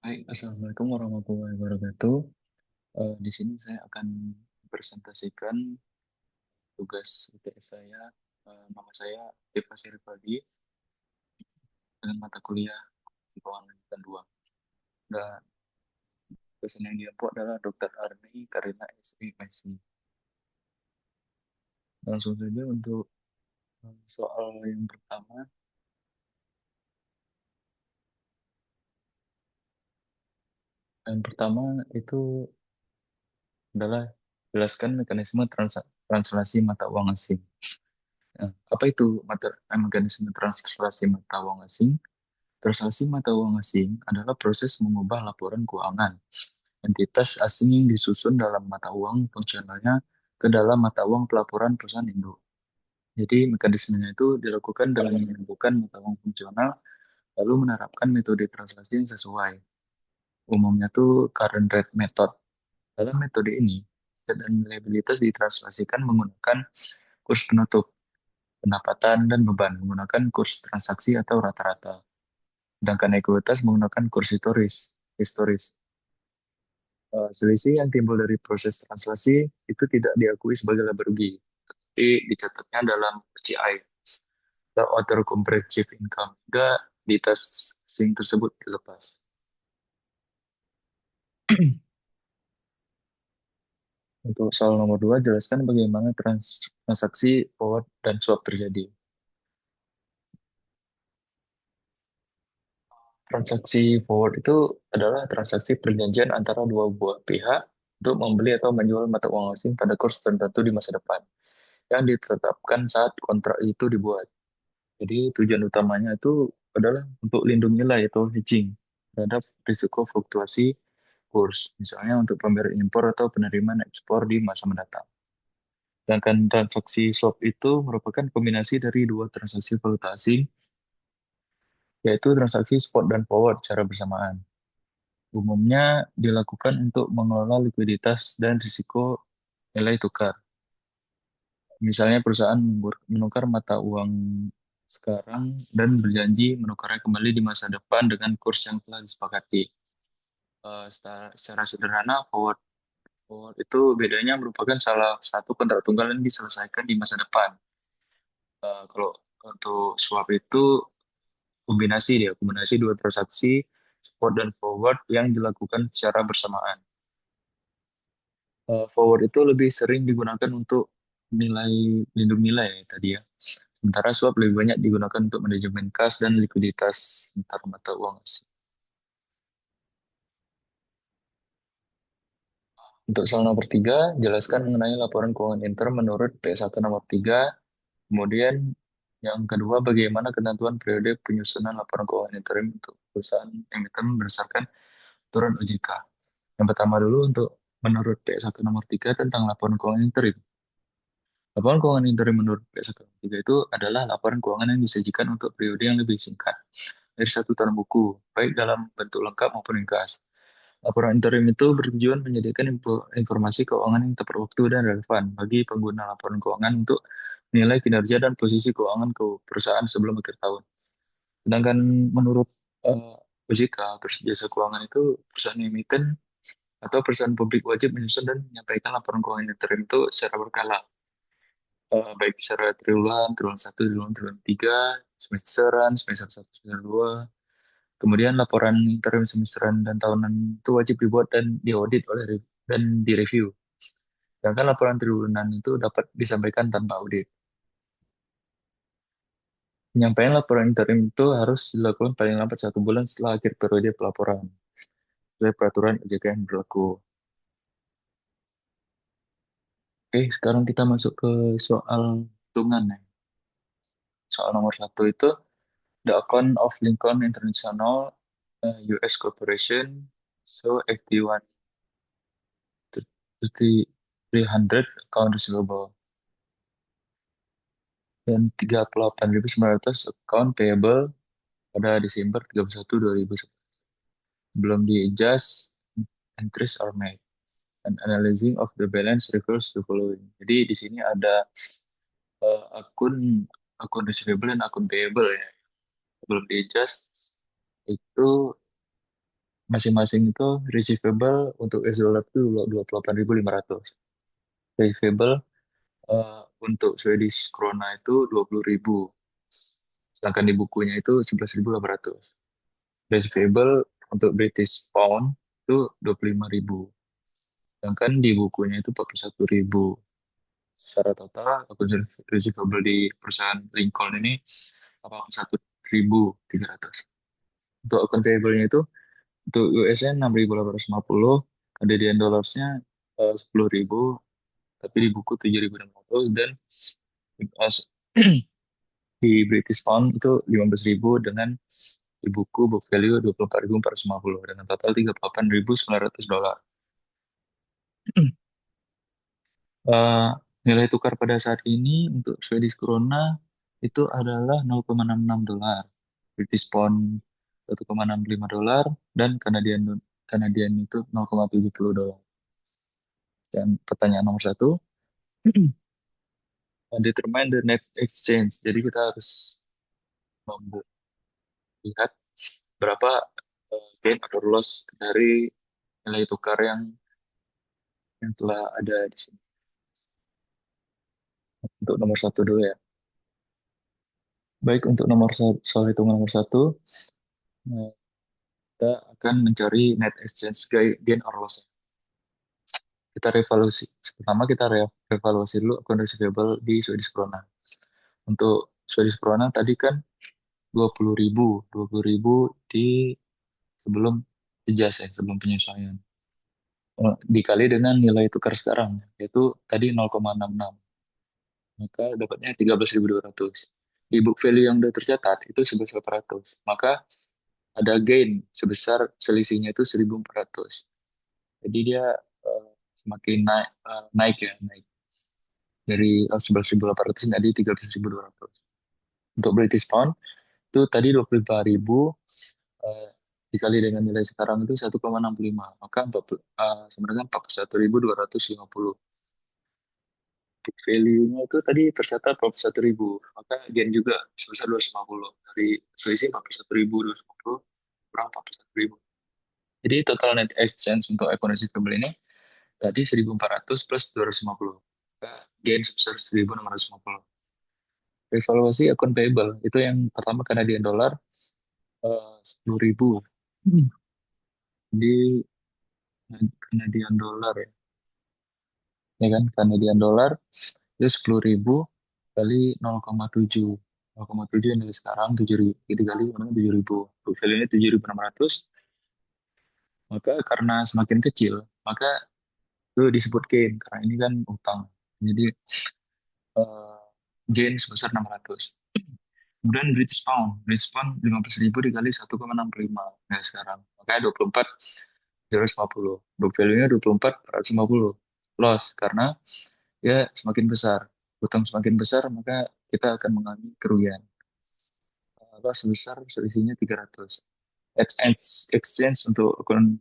Hai, Assalamualaikum warahmatullahi wabarakatuh. Di sini saya akan presentasikan tugas UTS saya. Nama saya Deva Siripadi dengan mata kuliah Keuangan dan 2. Dan dosen yang diampu adalah Dr. Arni Karina SMSI. Langsung saja untuk soal yang pertama. Yang pertama itu adalah jelaskan mekanisme translasi mata uang asing. Apa itu mekanisme translasi mata uang asing? Transaksi mata uang asing adalah proses mengubah laporan keuangan entitas asing yang disusun dalam mata uang fungsionalnya ke dalam mata uang pelaporan perusahaan induk. Jadi mekanismenya itu dilakukan dengan menyembuhkan mata uang fungsional lalu menerapkan metode translasi yang sesuai. Umumnya tuh current rate method. Dalam metode ini, aset dan liabilitas ditranslasikan menggunakan kurs penutup, pendapatan, dan beban menggunakan kurs transaksi atau rata-rata. Sedangkan ekuitas menggunakan kurs historis. Selisih yang timbul dari proses translasi itu tidak diakui sebagai laba rugi, tapi dicatatnya dalam OCI, atau Other Comprehensive Income, hingga di tas asing tersebut dilepas. Untuk soal nomor 2, jelaskan bagaimana transaksi forward dan swap terjadi. Transaksi forward itu adalah transaksi perjanjian antara dua buah pihak untuk membeli atau menjual mata uang asing pada kurs tertentu di masa depan, yang ditetapkan saat kontrak itu dibuat. Jadi tujuan utamanya itu adalah untuk lindung nilai atau hedging terhadap risiko fluktuasi kurs, misalnya untuk pemberian impor atau penerimaan ekspor di masa mendatang. Sedangkan transaksi swap itu merupakan kombinasi dari dua transaksi valuta asing, yaitu transaksi spot dan forward secara bersamaan. Umumnya dilakukan untuk mengelola likuiditas dan risiko nilai tukar. Misalnya perusahaan menukar mata uang sekarang dan berjanji menukarnya kembali di masa depan dengan kurs yang telah disepakati. Secara sederhana, forward itu bedanya merupakan salah satu kontrak tunggal yang diselesaikan di masa depan. Kalau untuk swap itu kombinasi dua transaksi spot dan forward yang dilakukan secara bersamaan. Forward itu lebih sering digunakan untuk nilai lindung nilai ya, tadi ya. Sementara swap lebih banyak digunakan untuk manajemen kas dan likuiditas antar mata uang asing. Untuk soal nomor 3, jelaskan mengenai laporan keuangan intern menurut PS1 nomor 3. Kemudian yang kedua, bagaimana ketentuan periode penyusunan laporan keuangan interim untuk perusahaan emiten berdasarkan aturan OJK. Yang pertama dulu untuk menurut PS1 nomor 3 tentang laporan keuangan interim. Laporan keuangan interim menurut PS1 nomor 3 itu adalah laporan keuangan yang disajikan untuk periode yang lebih singkat dari satu tahun buku, baik dalam bentuk lengkap maupun ringkas. Laporan interim itu bertujuan menyediakan informasi keuangan yang tepat waktu dan relevan bagi pengguna laporan keuangan untuk menilai kinerja dan posisi keuangan ke perusahaan sebelum akhir tahun. Sedangkan menurut OJK, terus jasa keuangan itu perusahaan emiten atau perusahaan publik wajib menyusun dan menyampaikan laporan keuangan interim itu secara berkala, baik secara triwulan, triwulan 1, triwulan 3, semesteran, semester 1, semester 2. Kemudian laporan interim semesteran dan tahunan itu wajib dibuat dan diaudit dan direview. Sedangkan laporan triwulan itu dapat disampaikan tanpa audit. Penyampaian laporan interim itu harus dilakukan paling lambat 1 bulan setelah akhir periode pelaporan, sesuai peraturan OJK yang berlaku. Oke, sekarang kita masuk ke soal hitungan. Ya. Soal nomor 1 itu, the account of Lincoln International US Corporation, so 81 300 account receivable dan 38.900 account payable pada Desember 31, 2011. Belum di-adjust, entries are made. And analyzing of the balance refers to following. Jadi di sini ada akun akun receivable dan akun payable ya. Belum di-adjust itu Masing-masing itu receivable untuk US dollar itu 28.500. Receivable untuk Swedish krona itu 20.000. Sedangkan di bukunya itu 11.800. Receivable untuk British pound itu 25.000. Sedangkan di bukunya itu 41.000. Secara total, akun receivable di perusahaan Lincoln ini 81.300. Untuk akun payable-nya itu untuk US-nya 6.850, Canadian dollars-nya 10.000, tapi di buku 7.600, dan US di British Pound itu 15.000 dengan di buku book value 24.450 dengan total 38.900 dolar. Eh, Nilai tukar pada saat ini untuk Swedish krona itu adalah 0,66 dolar, British Pound 1,65 dolar, dan Canadian itu 0,70 dolar. Dan pertanyaan nomor satu, determine the net exchange. Jadi kita harus melihat berapa gain atau loss dari nilai tukar yang telah ada di sini. Untuk nomor satu dulu ya. Baik, untuk soal hitungan nomor satu, eh, kita akan mencari net exchange gain or loss. Kita revaluasi. Pertama kita revaluasi dulu akun receivable di Swedish krona. Untuk Swedish krona tadi kan 20.000, 20.000 di sebelum adjust ya, sebelum penyesuaian. Dikali dengan nilai tukar sekarang, yaitu tadi 0,66. Maka dapatnya 13.200. Di book value yang sudah tercatat itu 11.800. Maka ada gain sebesar selisihnya itu 1.400. Jadi dia semakin naik ya, naik dari 11.800 jadi 13.200. Untuk British Pound itu tadi 25.000 dikali dengan nilai sekarang itu 1,65, maka sebenarnya 41.250. Book value-nya itu tadi tercatat 41.000, maka gain juga sebesar 250 dari selisih 41.250 kurang 41.000. Jadi total net exchange untuk equity table ini tadi 1.400 plus 250, maka gain sebesar 1.650. Revaluasi akun payable itu yang pertama Canadian dollar 10.000. Di Canadian dollar ya kan, Canadian dollar itu 10.000 kali 0,7. 0,7 yang dari sekarang 7.000 dikali 7.000. Book value-nya 7.600. Maka karena semakin kecil, maka itu disebut gain karena ini kan utang. Jadi eh, gain sebesar 600. Kemudian British Pound 15.000 dikali 1,65 ya sekarang. Makanya 24.250. Book value-nya 24.450. Loss karena ya semakin besar. Utang semakin besar maka kita akan mengalami kerugian. Loss sebesar selisihnya 300. Exchange untuk akun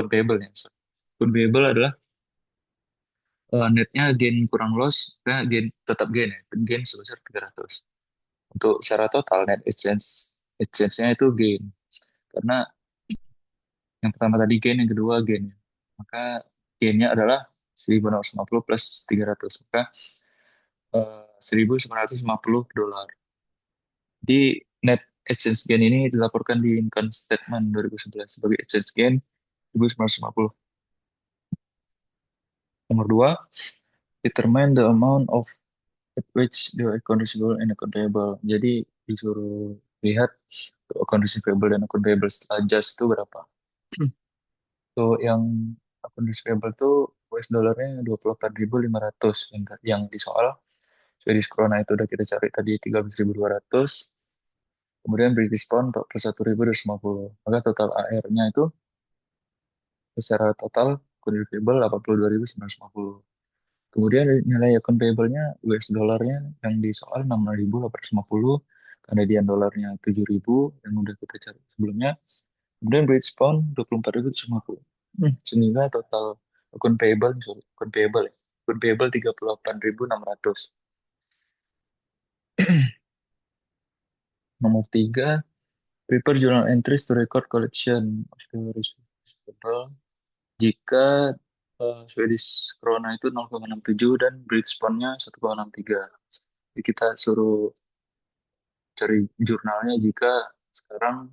payable ya. Akun payable adalah netnya gain kurang loss, ya gain tetap gain ya. Gain sebesar 300. Untuk secara total net exchange-nya itu gain. Karena yang pertama tadi gain, yang kedua gain. Maka gainnya adalah 1.650 plus 300. Maka 1.950 dolar. Di net exchange gain ini dilaporkan di income statement 2011 sebagai exchange gain 1.950. Nomor dua, determine the amount of at which the account receivable and account payable. Jadi disuruh lihat account receivable dan account payable setelah adjust itu berapa. Tuh yang akun receivable tuh US dollarnya 24.500 yang di soal. Swedish krona itu udah kita cari tadi 13.200. Kemudian British pound 41.250. Maka total AR-nya itu secara total akun receivable 82.950. Kemudian nilai akun payable-nya US dollarnya yang di soal 6.850, Canadian dollarnya 7.000 yang udah kita cari sebelumnya. Kemudian British pound 24.150. Sehingga total akun payable, sorry, akun payable ya. Akun payable 38.600. Nomor 3, Prepare journal entries to record collection of the receivable jika Swedish krona itu 0,67 dan British pound-nya 1,63. Jadi kita suruh cari jurnalnya jika sekarang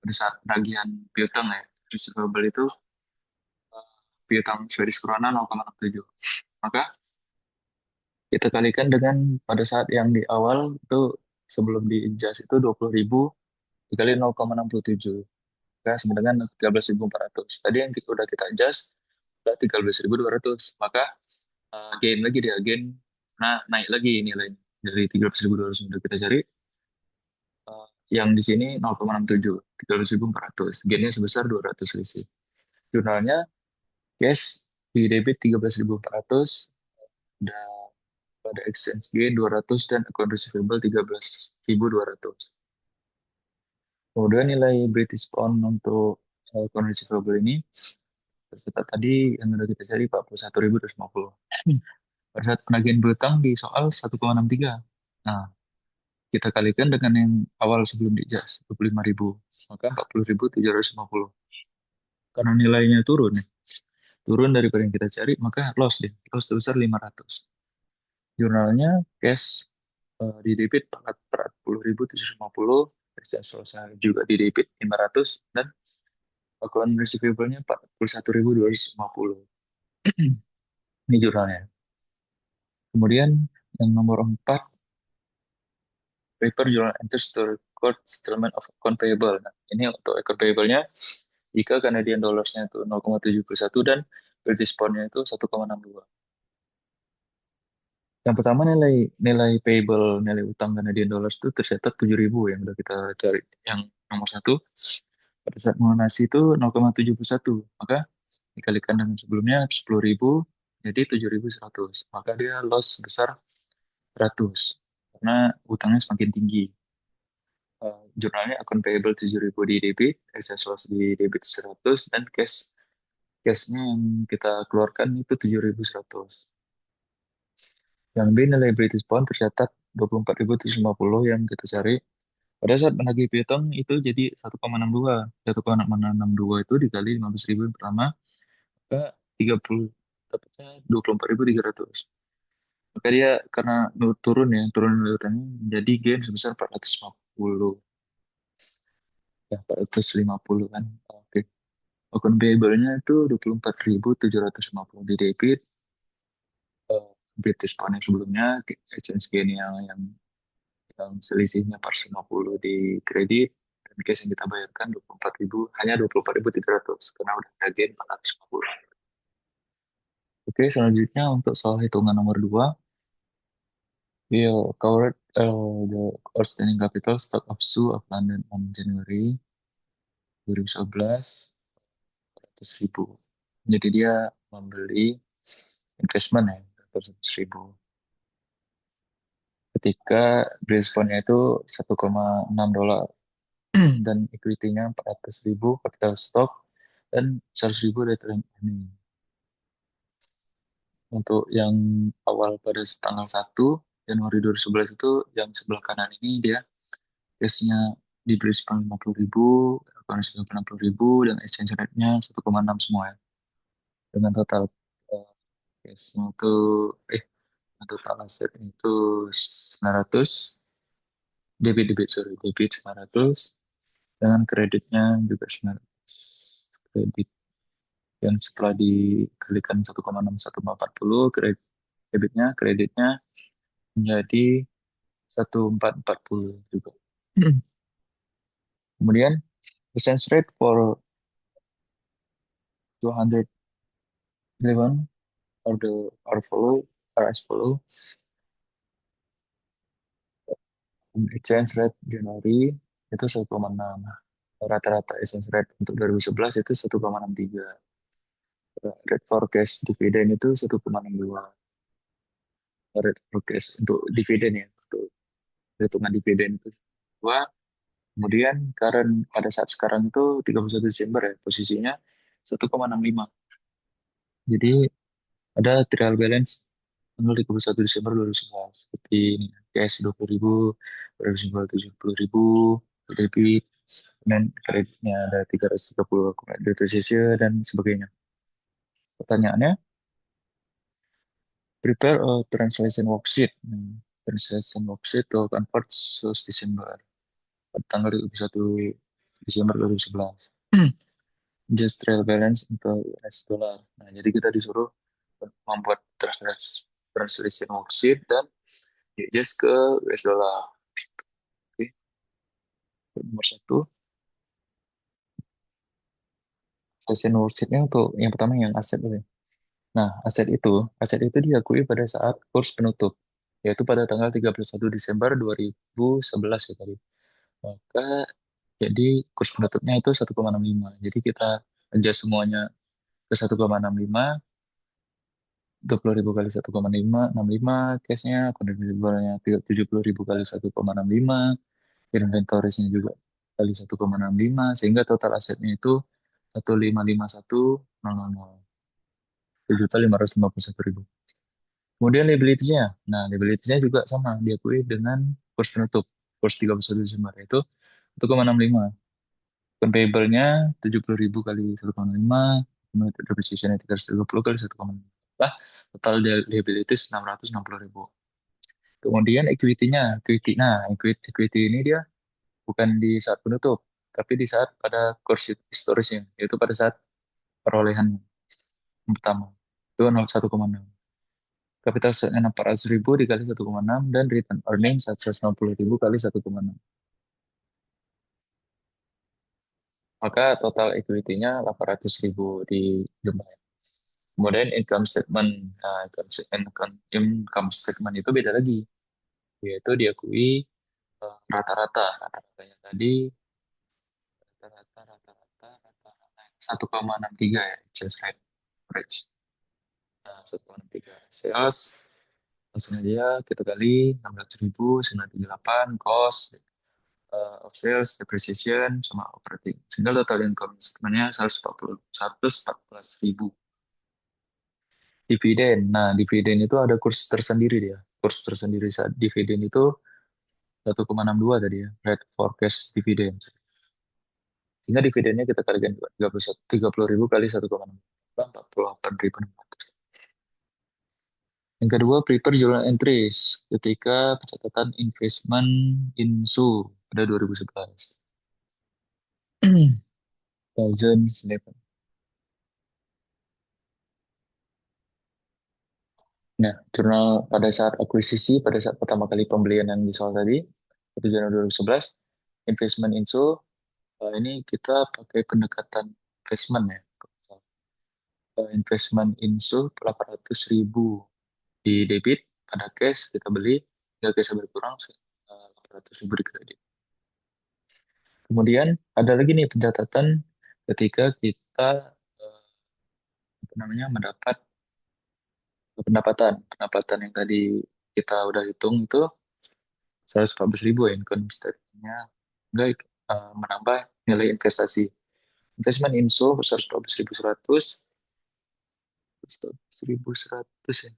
pada saat penagihan piutang ya, receivable itu piutang Swedish krona 0,67. Maka kita kalikan dengan pada saat yang di awal itu sebelum di-adjust itu 20.000 dikali 0,67. Maka sama dengan 13.400. Tadi yang udah kita adjust udah 13.200. Maka gain lagi dia, gain naik lagi nilainya. Dari 13.200 yang udah kita cari, yang di sini 0,67, 13.400. Gainnya sebesar 200 selisih. Jurnalnya cash di debit 13.400, ada pada exchange gain 200 dan account receivable 13.200. Kemudian nilai British Pound untuk account receivable ini tercatat tadi yang udah kita cari 41.250. Pada saat penagihan berutang di soal 1,63. Nah, kita kalikan dengan yang awal sebelum di jas 25.000, maka 40.750. Karena nilainya turun ya. Turun daripada yang kita cari, maka loss deh. Loss sebesar 500. Jurnalnya cash di debit 40.750, selesai juga di debit 500, dan account receivable-nya 41.250. Ini jurnalnya. Kemudian yang nomor 4, paper journal enters to record settlement of account payable. Nah, ini untuk account payable-nya, jika Canadian dollars-nya itu 0,71 dan British pound-nya itu 1,62. Yang pertama nilai nilai payable, nilai utang Canadian dollars itu tercatat 7.000 yang udah kita cari. Yang nomor satu, pada saat melunasi itu 0,71. Maka dikalikan dengan sebelumnya 10.000, jadi 7.100. Maka dia loss sebesar 100 karena utangnya semakin tinggi. Jurnalnya akun payable 7.000 di debit, excess loss di debit 100, dan cashnya yang kita keluarkan itu 7.100. Yang B, nilai British Pound tercatat 24.750 yang kita cari. Pada saat menagih piutang itu jadi 1,62. 1,662 itu dikali 15.000 yang pertama, maka 30, dapatnya 24.300. Maka dia karena turun ya, turun nilai utangnya, jadi gain sebesar 450. Ya, 450 kan. Oke. Akun payable-nya itu 24.750 di debit, eh, British Pound yang sebelumnya, exchange gain yang selisihnya 450 di kredit, dan cash yang kita bayarkan 24.000, hanya 24.300 karena udah ada gain 450. Oke, selanjutnya untuk soal hitungan nomor 2, will covered the outstanding capital stock of Sue of London on January 2011 100.000. Jadi dia membeli investment ya 100.000. Ketika responnya itu 1,6 dolar dan equity-nya 400.000, capital stock dan 100.000 return earning. Untuk yang awal pada tanggal 1 Januari 2011 itu yang sebelah kanan ini dia cashnya diberi 50.000, currency 60.000, dan exchange rate-nya 1,6 semua ya. Dengan total eh, cashnya itu total aset itu 900, debit 900, dengan kreditnya juga 900. Kredit yang setelah dikalikan 1,6140, kreditnya menjadi 1440 juga. Kemudian exchange rate for 211 are the are follow are as follow. Exchange rate Januari itu 1,6. Rata-rata exchange rate untuk 2011 itu 1,63. Rate forecast dividen itu 1,62. Rate forecast untuk dividen ya, untuk hitungan dividen itu 2. Kemudian current pada saat sekarang itu 31 Desember ya, posisinya 1,65. Jadi ada trial balance tanggal 31 Desember 2011. Seperti ini, cash 20.000, 70.000, debit Segmen kreditnya ada 330, kemudian depresiasi dan sebagainya. Pertanyaannya, prepare a translation worksheet. Translation worksheet to convert sus Desember. Pada tanggal 31 Desember 2011. Just trail balance untuk US dollar. Nah, jadi kita disuruh membuat translation worksheet dan just ke US dollar. Oke, nomor satu. Translation worksheetnya untuk yang pertama yang aset itu. Nah, aset itu diakui pada saat kurs penutup, yaitu pada tanggal 31 Desember 2011 ya tadi. Maka jadi kurs penutupnya itu 1,65. Jadi kita adjust semuanya ke 1,65, 20.000 kali 1,565 case-nya, konvertibilnya 70.000 kali 1,65, inventories-nya juga kali 1,65, sehingga total asetnya itu 1.551.000. 1.551.000. Kemudian liabilities-nya. Nah, liabilities-nya juga sama, diakui dengan kurs penutup, kurs 31 Desember, itu 1,65. Payable-nya 70.000 kali 1,5, kemudian depreciation-nya 320 kali 1,5. Nah, total liabilities 660.000. Kemudian equity-nya, equity. Nah, equity ini dia bukan di saat penutup, tapi di saat pada kurs historisnya, yaitu pada saat perolehan yang pertama. Itu 1,6. Capital asset 400.000 dikali 1,6 dan return earning 160.000 kali 1,6. Maka total equity-nya 800.000 di Jumlah. Kemudian income statement. Nah, income statement itu beda lagi. Yaitu diakui rata-rata. Rata-ratanya tadi rata-rata 1,63 ya, exchange rate average. Nah, 1,63. Sales langsung aja kita kali 16.000, 938 cost of sales, depreciation, sama operating. Sehingga total income statementnya 114.000. Dividen. Nah, dividen itu ada kurs tersendiri dia. Kurs tersendiri saat dividen itu 1,62 tadi ya. Rate forecast dividen. Sehingga dividennya kita kalikan 30.000 kali 1,6. 48.600. Yang kedua, prepare journal entries ketika pencatatan investment insu pada 2011. 2011. Nah, jurnal pada saat akuisisi, pada saat pertama kali pembelian yang di soal tadi, 1 Januari 2011, investment insu, ini kita pakai pendekatan investment ya. Investment insu 800.000 di debit, pada cash kita beli, nggak cash berkurang, 800.000 di kredit. Kemudian ada lagi nih pencatatan ketika kita apa namanya mendapat pendapatan pendapatan yang tadi kita udah hitung itu 114.000 ya, income statement-nya enggak menambah nilai investasi. Investment info 114.100, 1.100 ya.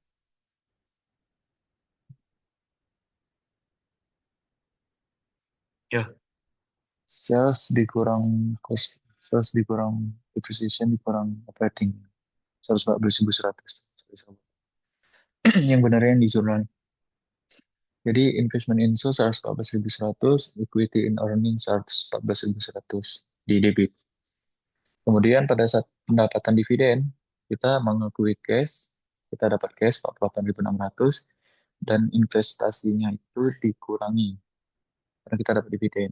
Ya, sales dikurang cost, sales dikurang depreciation dikurang operating 114.100. Yang benarnya yang di jurnal. Jadi investment info 114.100, equity in earning 114.100 di debit. Kemudian pada saat pendapatan dividen, kita mengakui cash, kita dapat cash 48.600 dan investasinya itu dikurangi karena kita dapat dividen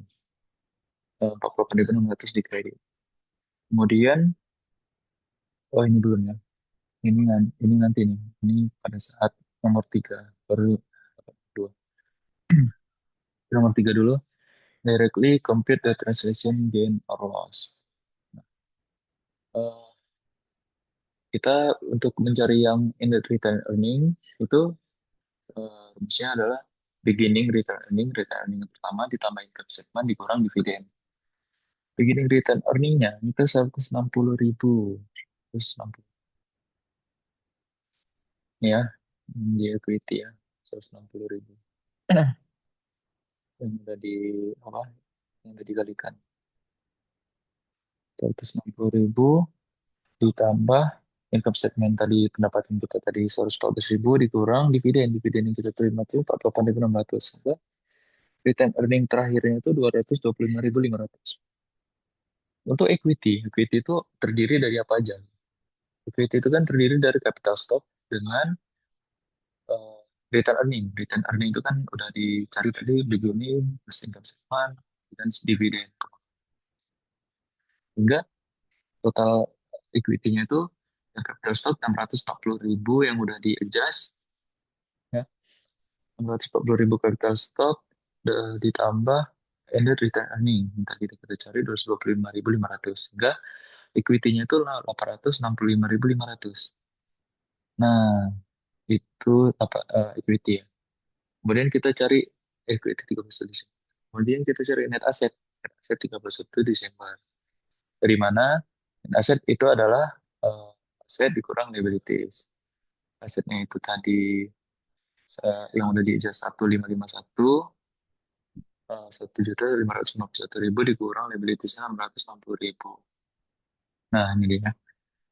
48.600 di kredit. Kemudian, oh ini belum ya, ini nanti nih, ini pada saat nomor 3 baru dua. Nomor 3 dulu, directly compute the translation gain or loss. Eh, kita untuk mencari yang in the return earning itu rumusnya adalah return earning yang pertama ditambah income statement dikurang dividen. Beginning return earning-nya itu 160.000. 160. Ya, di equity ya, 160.000. Yang udah di apa? Yang udah dikalikan. 160.000 ditambah income statement tadi, pendapatan kita tadi 114.000 dikurang dividen. Dividen yang kita terima itu 48.600. Sehingga return earning terakhirnya itu 225.500. Untuk equity, equity itu terdiri dari apa aja? Equity itu kan terdiri dari capital stock dengan eh, return earning. Return earning itu kan udah dicari tadi beginning, plus income statement, dan dividen. Hingga total equity-nya itu yang capital stock 640.000 yang udah di-adjust, ya. 640.000 capital stock ditambah ended return earning. Yang tadi kita cari 225.500. Sehingga equity-nya itu 865.500. Nah, itu apa equity ya. Kemudian kita cari equity 31 Desember. Kemudian kita cari net asset. Net asset 31 Desember. Dari mana? Net asset itu adalah eh, aset dikurang liabilities. Asetnya itu tadi yang udah di adjust 1.551, 1.551.000 dikurang liabilitiesnya 660.000. Nah, ini dia.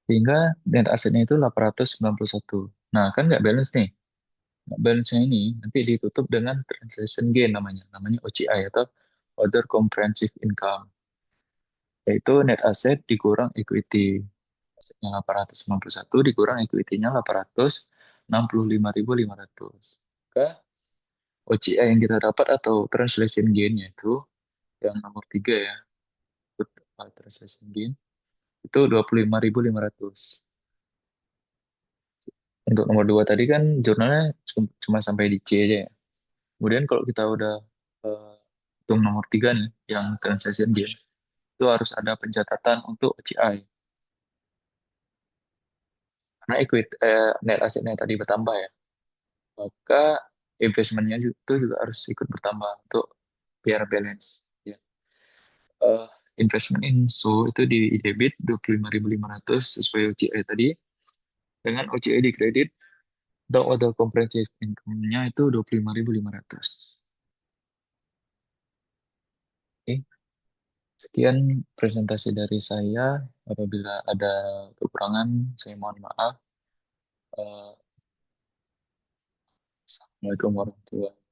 Sehingga net asetnya itu 891. Nah, kan nggak balance nih. Nggak balance-nya ini nanti ditutup dengan translation gain namanya. Namanya OCI atau Other Comprehensive Income. Yaitu net asset dikurang equity. Asetnya 891 dikurang equity-nya 865.500. Maka OCI yang kita dapat atau translation gain-nya itu yang nomor 3 ya. Translation gain itu 25.500. Untuk nomor 2 tadi kan jurnalnya cuma sampai di C aja ya. Kemudian kalau kita udah eh, hitung nomor 3 nih, yang transaction gain, itu harus ada pencatatan untuk OCI. Karena net assetnya tadi bertambah ya, maka investmentnya itu juga harus ikut bertambah untuk biar balance. Ya. Eh, Investment in so itu di debit 25.500 sesuai OCI tadi, dengan OCI di kredit atau other comprehensive income-nya itu 25.500. Oke, sekian presentasi dari saya. Apabila ada kekurangan, saya mohon maaf. Eh, Assalamualaikum warahmatullahi wabarakatuh.